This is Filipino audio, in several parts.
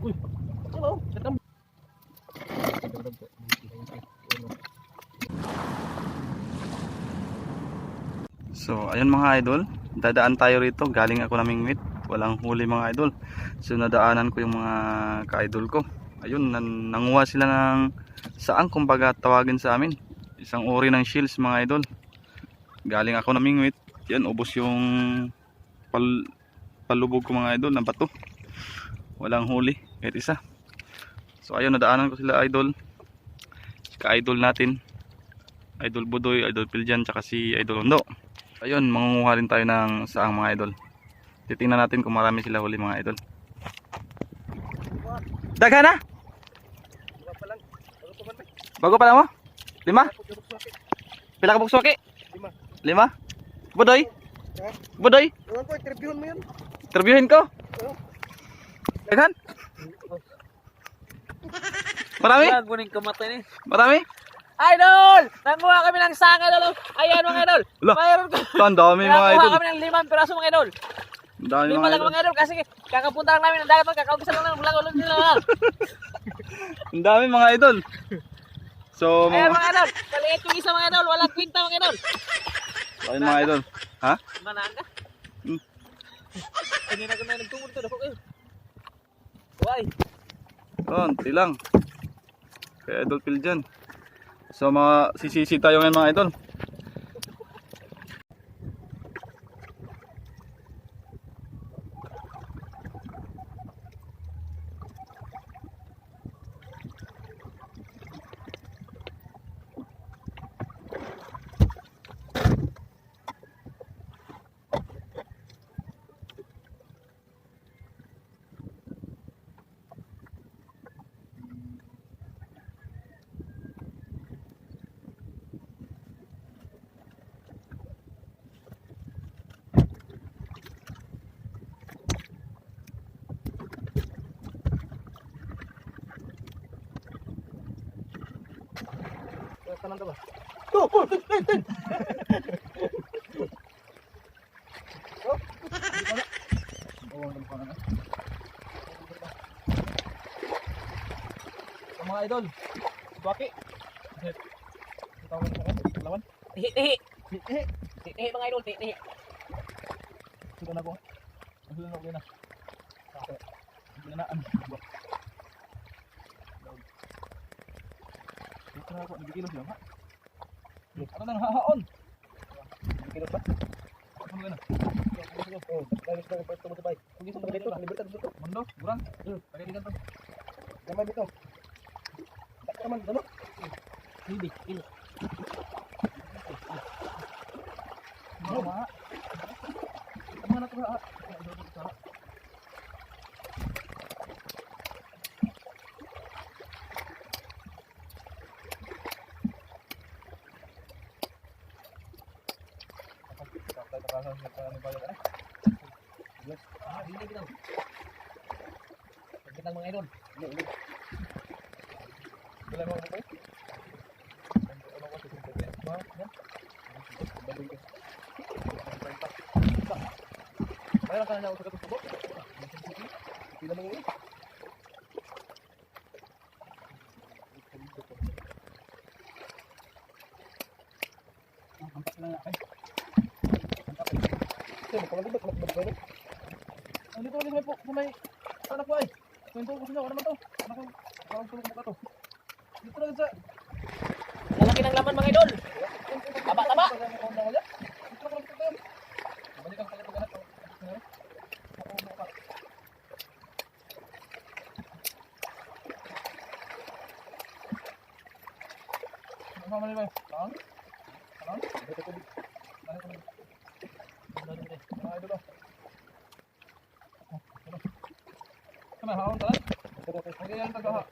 Uy. Hello. So ayun mga idol, dadaan tayo rito. Galing ako naming meet, walang huli mga idol. So nadaanan ko yung mga ka-idol ko. Ayun, nanguha sila ng saang, kumbaga tawagin sa amin, isang uri ng shells mga idol. Galing ako naming meet, yan ubos yung palubog ko mga idol ng bato. Walang huli kahit isa. So ayun, nadaanan ko sila idol, ka-idol natin, Idol Budoy, Idol Piljan, tsaka si Idol Ondo. Ayun, mangunguha rin tayo ng saang mga idol. Titingnan natin kung marami sila huli mga idol. Daghan na? Bago pa lang mo? 5? Pila ka bukswaki? 5? Budoy? Budoy? Interviewin mo yun. Interviewin ko? Daghan? Marami? Marami? Idol! Nanguha kami ng sang idol. Ayan mga idol. Mayroon ko. Ang dami mga idol. Nanguha kami ng 5 piraso mga idol. Ang dami 5 mga lang idol. mga idol kasi kakapunta lang namin ng dagat, kakaumpisa lang ng bulang ulo nila. Ang dami mga idol. So Ayan mga idol. Kaliit yung isa mga idol. Walang kwinta mga idol. ayun mga idol. Ha? Mananga? Hmm. Hindi na ko na nagtumod ito. Dako kayo. Why? Konti lang. Kaya Idol Piljan. So mga sisisi tayo ngayon mga idol. Tanong ka ba? Mga idol, baki. Tawag mo ko, lawan. Tihi. Tihi mga idol. Tihi. Sudah na ko. Sudah na ko na. Okay. Hindi na Dito na ako, nagkikilos lang ha. Ano nang hahaon? Nagkikilos ba? Ano na? Oh, lagis na ko mo sabay. Sige sa dito, libertad dito. Mundo, burang. Pakai dito. Gamay dito. Tak naman dalo. Hindi. Mama. Mana tuh? Kita mga idol. Wala mo ba? Mayroon ka na ako sa katutubo? Pila mo yun? Ampak na ay. Ampak. Sino ko lagi ba? Dito ulit may po may anak ko ay. Kwento ko sa inyo, ano naman to? Anak ko, parang tulog mo ka to. Dito lang sa Lalaki ng laman mga idol. Taba.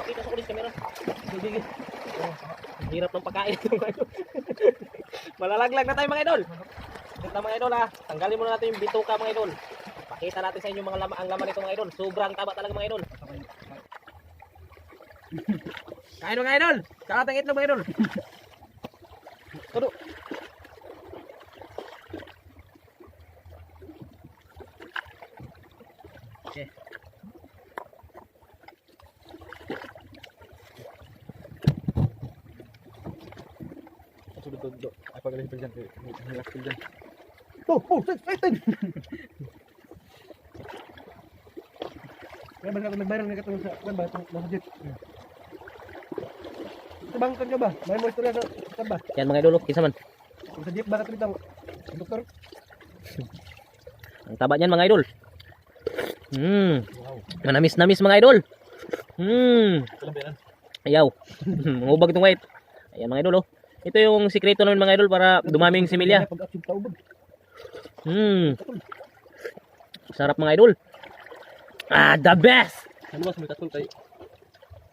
Kita sa kulis kamera. Sige. Hirap ng pagkain ito mga idol. Malalaglag na tayo mga idol. Kita mga idol ha. Tanggalin muna natin yung bituka mga idol. Pakita natin sa inyo ang laman nito mga idol. Sobrang taba talaga mga idol. Kain mga idol. Kalat ang itlog mga idol. Tudo. Okay. Sudah. Apa kali pilih jangan? Hilak pilih jangan. Set. Kan bangka nagbayar nga katong sa kan ba masjid. Sa bangka ka ba? May mo istorya sa ba? Yan mga idol, kinsa man. Sa jeep ba katong doktor? Ang taba niyan mga idol. Wow. Manamis-namis mga idol. Alam ba yan? Ayaw. Mangubag itong white. Ayan mga idol oh. Ito yung sikreto namin mga idol para dumaming similya. Pag-action tao ba? Sarap mga idol. The best. Sa luwas may katol kay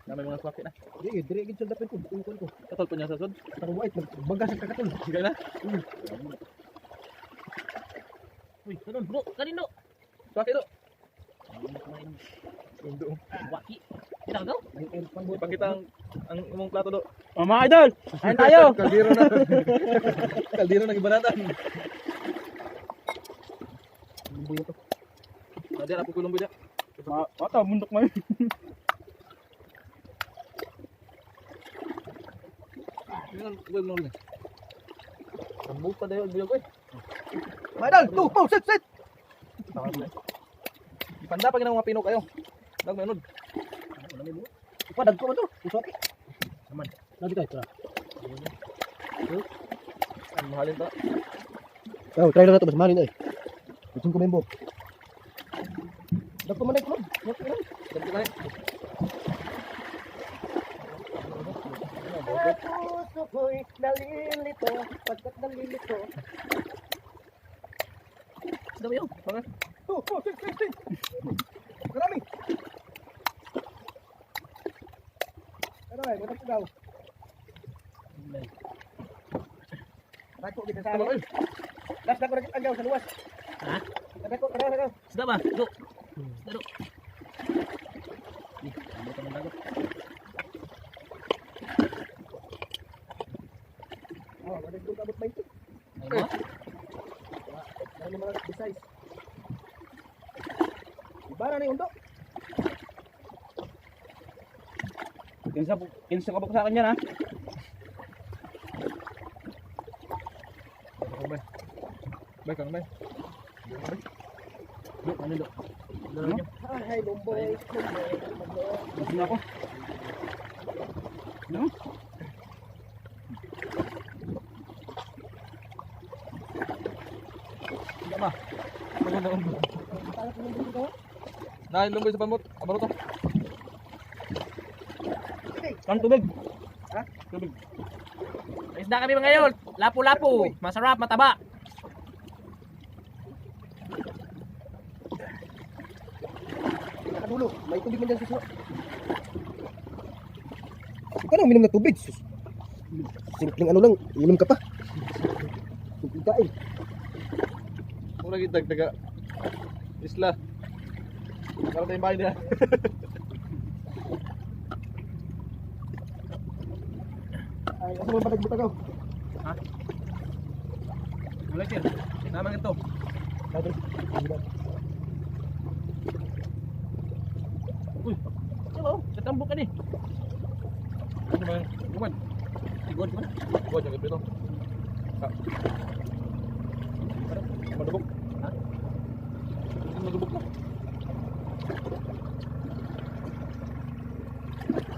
na may mga swaki na. Dire gid sa dapin ko. Tingkon ko. Katol pa niya sa sod. Katol white bagas sa katol. Sige na. Uy, kanon bro, kanino? Swaki do. Waki. Kita daw? Ipakita ang imong plato do. Mga idol, kain tayo. Kaldero na. Kaldero na gibanatan. Lumboy to. Ada apa ko lumboy da? Mata, mundok man. Yan, wag mo na. Tambo pa dayo buyog ko. Madal, set. Ipanda pa gina mga pino kayo. Dag menod. Ipadag ko man to. Usok. Aman. Lagi tayo tara. Ang mahalin to. Oh, try lang na ito, mas mahalin eh. Gusto ko membo. Dag ko man ko. Dag ko man. Puso ko'y nalilito, pagkat nalilito. Dami yo. Mga. Set. Marami. Ano eh, matak ko daw. Ba't ko kita sa akin? Last na ko nag-agaw sa luwas. Ha? Nagaw. Sudah ba? Do. Sudah do. Oh, madag ko kabot ba ito? Ano? Ano mga besides? Ibara ni undo. Kinsa ka ba sa akin yan ha? Bay kang bay. Duk, ano duk? Ay, lumboy. Gusto na ako. No? Enggak mah. Lumboy. Talak ng lumboy ko. Nah, lumboy sa pamot. Abaro to. Kan tubig. May isda kami mga idol. Lapu-lapu. Masarap, mataba. Nakadulo. May tubig man dyan sa sulo. Ikaw na uminom na tubig. Simpleng ano lang, inom ka pa. Simpleng kain. Mura kita taga isla. Kalau tayong bahay niya. Ay, asa mo patag-butagaw? Mulai sir. Namang ito. Labre. Uy, Hello, tatambok ka ni. ano ba? Buwan. Sigod ba? Buwan yung ito. Madubok. Ha? Madubok na.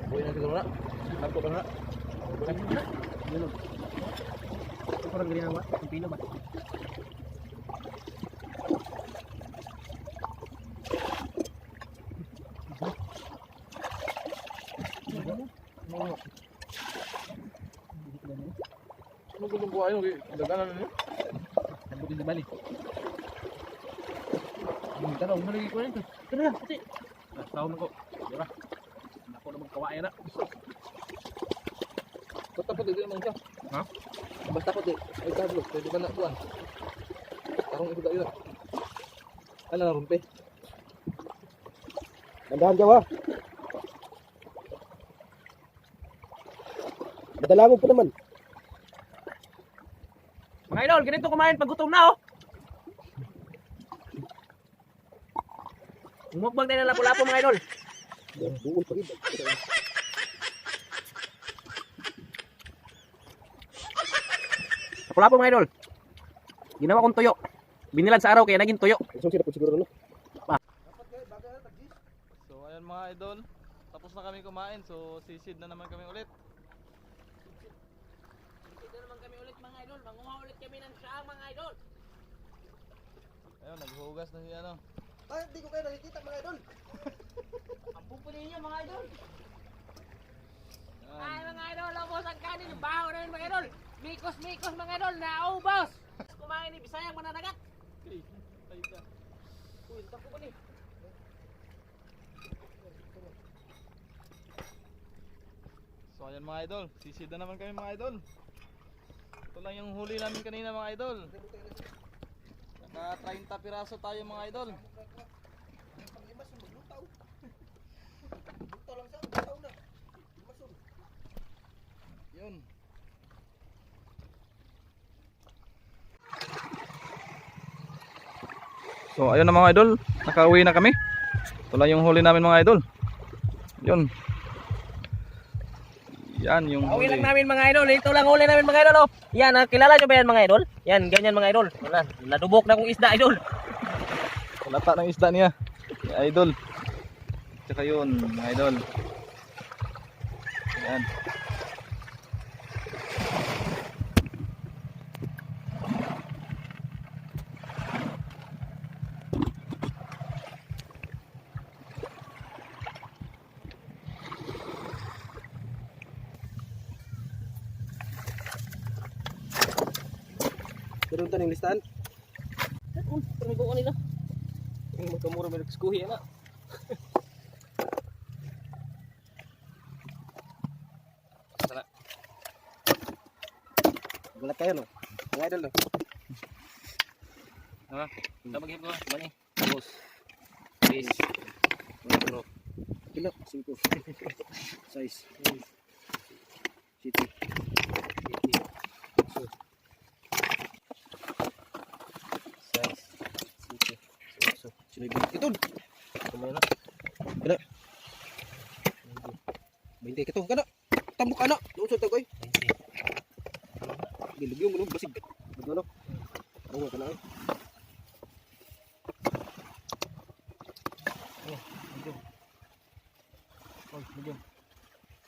Buwan na siguro na. Nagpo pa na. Parang ginawa, ang pilo ba? Ano gulong ko ayo? Daganan na niyo. Tambukin di balik. Tanong mo lagi ko nito. Tara, kasi. Tahun ko. Dira. Ako na magkawain na. Basta po dito naman siya. Ha? Basta po dito. Ay tablo. Pwede ba na kuhan? Tarong ito dahil. Ano na rumpe? Nandahan ka ba? Madalangog po naman. Mga idol, ganito kumain pag gutom na oh. Mukbang tayo ng lapu-lapu mga idol. Buol pa rin. Lapu-lapu mga idol. Ginawa kong tuyo. Binilad sa araw kaya naging tuyo. Isang sila po siguro no. So ayan mga idol, tapos na kami kumain, so sisid na naman kami ulit. Dito naman kami ulit mga idol. Manguha ulit kami ng siyang mga idol. Ayun, naghuhugas na siya ano. Ay, hindi ko kayo nakikita mga idol. Ang pupuli niyo mga idol. Ayan. Ay mga idol, ubos ang kanin. Yung baho namin mga idol. Mikos-mikos mga idol, naubos. Kumain ni Bisayang mananagat. Hey, tayo ka. Uy, tako ko ni. So ayan mga idol, sisid na naman kami mga idol. Ito lang yung huli namin kanina mga idol. Naka 30 piraso tayo mga idol. Yun. So ayun na mga idol, nakauwi na kami. Ito lang yung huli namin mga idol. Yun. Yan yung Uwi lang huli. namin mga idol. Ito lang huli namin mga idol. Oh. Yan, kilala nyo ba yan mga idol? Yan, ganyan mga idol. Wala, nadubok na kong isda idol. Lata ng isda niya. Idol. Tsaka yun, mga idol. Yan. Meron tanong listahan. Pernah ko kanina. Yung magkamura may nagskuhi na. Gulat kayo no. Mga idol no. Ha? Kita maghip ko. Bani. Tapos. Bis. Bro. Pila 5. Size. City. Sino yung ito? Kumana. Kana. 20 kito kana. Tambok kana. Usod ta koy. Gilugyo mo no basig. Ano? Ano kana ay? Medium.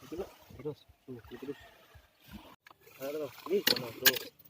Ito na. Terus. Ito. Ano? Ni, ano?